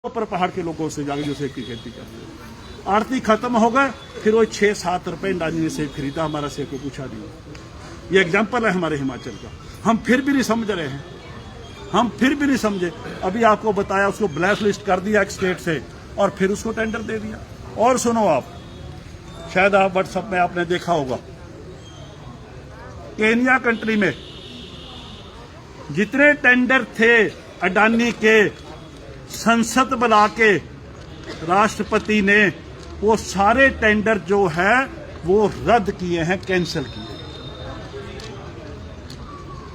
ऊपर पहाड़ के लोगों से जाके जो सेब की खेती करते हैं। आड़ती खत्म हो गए, फिर वो 6-7 रुपए अंदाजी ने सेब खरीदा, हमारा सेब को पूछा नहीं। ये एग्जाम्पल है हमारे हिमाचल का। हम फिर भी नहीं समझ रहे हैं, हम फिर भी नहीं समझे। अभी आपको बताया, उसको ब्लैक लिस्ट कर दिया एक स्टेट से और फिर उसको टेंडर दे दिया। और सुनो, आप शायद आप व्हाट्सएप में आपने देखा होगा, केन्या कंट्री में जितने टेंडर थे अडानी के, संसद बुला के राष्ट्रपति ने वो सारे टेंडर जो है वो रद्द किए हैं, कैंसिल किए।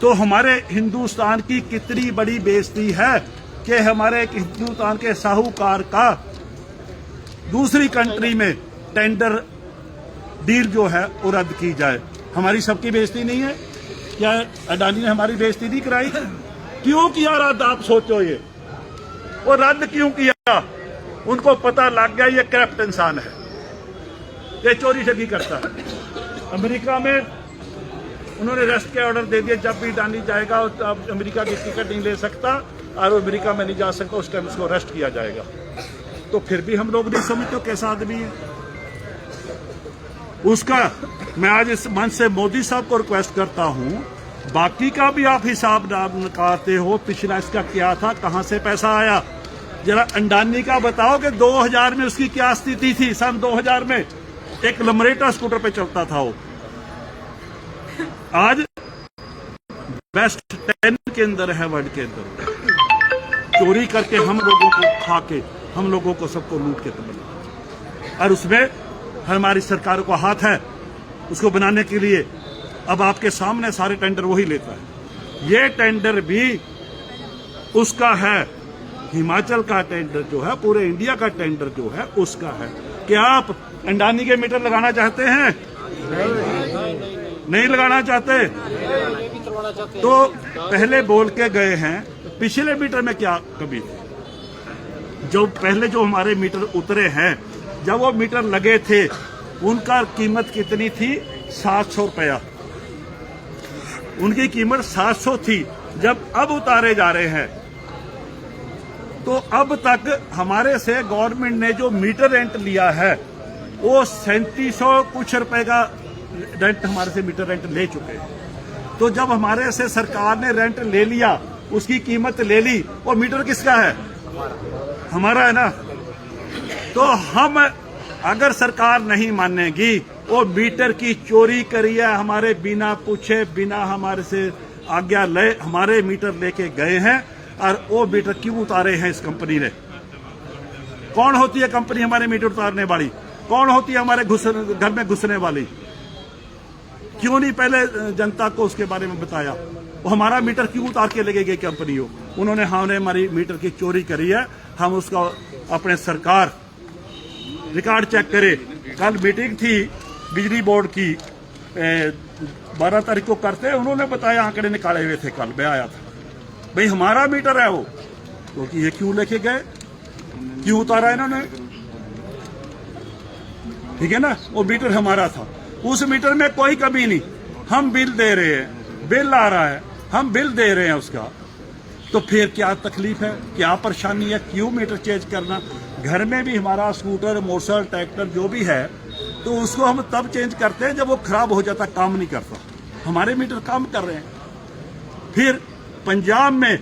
तो हमारे हिंदुस्तान की कितनी बड़ी बेइज्जती है कि हमारे एक हिंदुस्तान के साहूकार का दूसरी कंट्री में टेंडर डील जो है वो रद्द की जाए। हमारी सबकी बेइज्जती नहीं है क्या? अडानी ने हमारी बेइज्जती नहीं कराई? क्यों किया रद्द? आप सोचो, ये वो रद्द क्यों किया? उनको पता लग गया ये करप्ट इंसान है, ये चोरी ठगी करता है। अमेरिका में उन्होंने अरेस्ट के ऑर्डर दे दिए, जब भी अडानी जाएगा अब अमेरिका की टिकट नहीं ले सकता और वो अमेरिका में नहीं जा सकता, उस टाइम उसको अरेस्ट किया जाएगा। तो फिर भी हम लोग नहीं समझते कैसा आदमी है उसका। मैं आज इस मंच से मोदी साहब को रिक्वेस्ट करता हूं, बाकी का भी आप हिसाब निकालते हो, पिछला इसका क्या था, कहां से पैसा आया। जरा अडानी का बताओ कि 2000 में उसकी क्या स्थिति थी। सन 2000 में एक लमरेटा स्कूटर पे चलता था वो, आज बेस्ट 10 के अंदर है, वर्ल्ड के अंदर। चोरी करके हम लोगों को खा के, हम लोगों को सबको लूट के तबाह, और उसमें हमारी सरकारों का हाथ है उसको बनाने के लिए। अब आपके सामने सारे टेंडर वही लेता है। ये टेंडर भी उसका है, हिमाचल का टेंडर जो है, पूरे इंडिया का टेंडर जो है उसका है। क्या आप अडानी के मीटर लगाना चाहते हैं? नहीं लगाना चाहते? तो पहले बोल के गए हैं, पिछले मीटर में क्या कमी थी? जो पहले जो हमारे मीटर उतरे हैं, जब वो मीटर लगे थे उनका कीमत कितनी थी? 700 रुपया। उनकी कीमत 700 थी। जब अब उतारे जा रहे हैं तो अब तक हमारे से गवर्नमेंट ने जो मीटर रेंट लिया है वो 3700 कुछ रुपए का रेंट हमारे से मीटर रेंट ले चुके हैं। तो जब हमारे से सरकार ने रेंट ले लिया, उसकी कीमत ले ली, वो मीटर किसका है? हमारा है ना। तो हम, अगर सरकार नहीं मानेगी, वो मीटर की चोरी करी है, हमारे बिना पूछे, बिना हमारे से आज्ञा ले हमारे मीटर लेके गए हैं। और वो मीटर क्यों उतारे हैं इस कंपनी ने? कौन होती है कंपनी हमारे मीटर उतारने वाली? कौन होती है हमारे घर में घुसने वाली? क्यों नहीं पहले जनता को उसके बारे में बताया? वो हमारा मीटर क्यों उतार के लेके गई कंपनी हो? उन्होंने हमने हमारी मीटर की चोरी करी है। हम उसका अपने सरकार रिकॉर्ड चेक करे। कल मीटिंग थी बिजली बोर्ड की, 12 तारीख को करते, उन्होंने बताया, आंकड़े निकाले हुए थे, कल मैं आया था। भाई हमारा मीटर है वो, क्योंकि ये क्यों लेके गए, क्यों उतारा इन्होंने? ठीक है ना, वो मीटर हमारा था, उस मीटर में कोई कमी नहीं। हम बिल दे रहे हैं, बिल आ रहा है, हम बिल दे रहे हैं उसका। तो फिर क्या तकलीफ है, क्या परेशानी है, क्यों मीटर चेंज करना? घर में भी हमारा स्कूटर, मोटरसाइकिल, ट्रैक्टर जो भी है, तो उसको हम तब चेंज करते हैं जब वो खराब हो जाता, काम नहीं करता। हमारे मीटर काम कर रहे हैं। फिर पंजाब में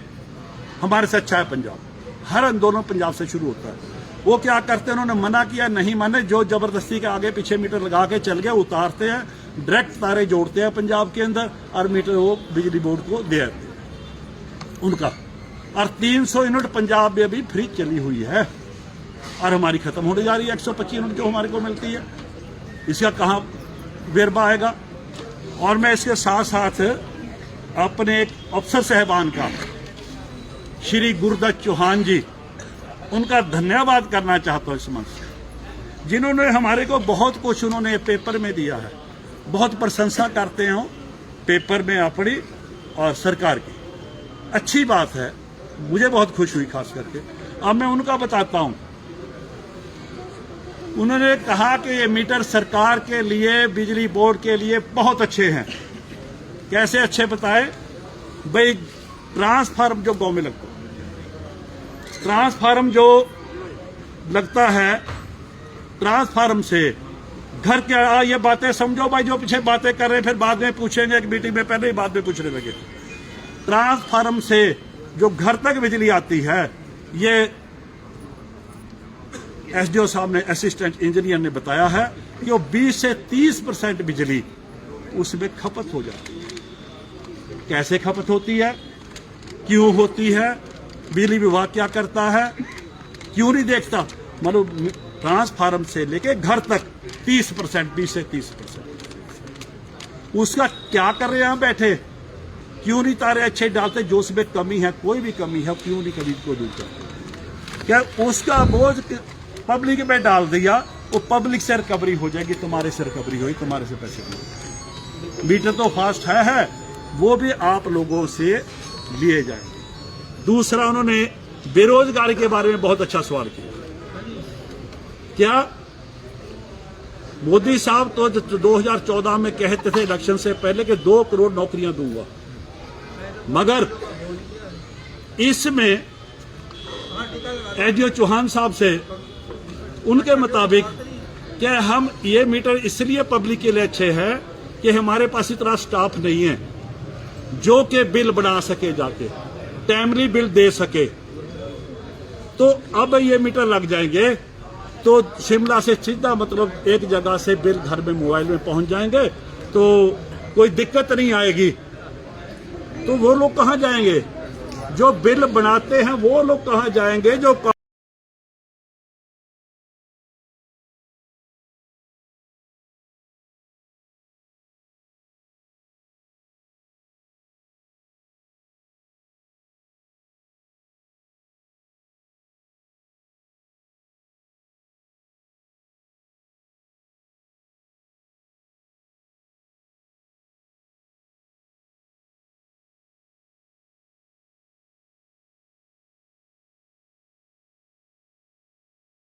हमारे से अच्छा है पंजाब, हर आंदोलन पंजाब से शुरू होता है। वो क्या करते हैं, उन्होंने मना किया, नहीं माने, जो जबरदस्ती के आगे पीछे मीटर लगा के चल गए, उतारते हैं, डायरेक्ट तारे जोड़ते हैं पंजाब के अंदर, और मीटर वो बिजली बोर्ड को दे देते हैं उनका। और 300 यूनिट पंजाब में भी फ्री चली हुई है, और हमारी खत्म होने जा रही है 125 यूनिट जो हमारे को मिलती है। इसका कहाँ वेरबा आएगा? और मैं इसके साथ साथ अपने एक अफसर साहबान का, श्री गुरदत्त चौहान जी, उनका धन्यवाद करना चाहता हूं इस मंच से, जिन्होंने हमारे को बहुत कुछ उन्होंने पेपर में दिया है। बहुत प्रशंसा करते हो पेपर में अपनी और सरकार की, अच्छी बात है, मुझे बहुत खुश हुई खास करके। अब मैं उनका बताता हूं। उन्होंने कहा कि ये मीटर सरकार के लिए, बिजली बोर्ड के लिए बहुत अच्छे हैं। कैसे अच्छे बताए? भाई ट्रांसफार्म जो गांव में लगता है, ट्रांसफार्म जो लगता है, ट्रांसफार्म से घर क्या, ये बातें समझो भाई, जो पीछे बातें कर रहे हैं फिर बाद में पूछेंगे, एक मीटिंग में पहले ही बाद में पूछने लगे। ट्रांसफार्म से जो घर तक बिजली आती है, ये एसडीओ साहब ने, असिस्टेंट इंजीनियर ने बताया है कि वो 20 से 30% बिजली उसमें खपत हो जाती है। कैसे खपत होती है, क्यों होती है, बिजली विभाग क्या करता है, क्यों नहीं देखता? मतलब ट्रांसफार्म से लेके घर तक 30%, 20 से 30%, उसका क्या कर रहे हैं हम बैठे? क्यों नहीं तारे अच्छे डालते? जो उसमें कमी है, कोई भी कमी है, क्यों नहीं कमी को दूर करते? क्या उसका बोझ पब्लिक में डाल दिया, वो पब्लिक से रिकवरी हो जाएगी, तुम्हारे से रिकवरी होगी, तुम्हारे से पैसे मिलेंगे। मीटर तो फास्ट है, वो भी आप लोगों से लिए जाएंगे। दूसरा, उन्होंने बेरोजगारी के बारे में बहुत अच्छा सवाल किया। क्या मोदी साहब तो 2014 में कहते थे इलेक्शन से पहले कि 2 करोड़ नौकरियां दूंगा, मगर इसमें एसडीओ चौहान साहब से, उनके मुताबिक क्या हम ये मीटर इसलिए पब्लिक के लिए अच्छे हैं कि हमारे पास इतना स्टाफ नहीं है जो कि बिल बना सके, जाके टाइमली बिल दे सके। तो अब ये मीटर लग जाएंगे तो शिमला से सीधा मतलब एक जगह से बिल घर में मोबाइल में पहुंच जाएंगे, तो कोई दिक्कत नहीं आएगी। तो वो लोग कहां जाएंगे? जो बिल बनाते हैं वो लोग कहां जाएंगे? जो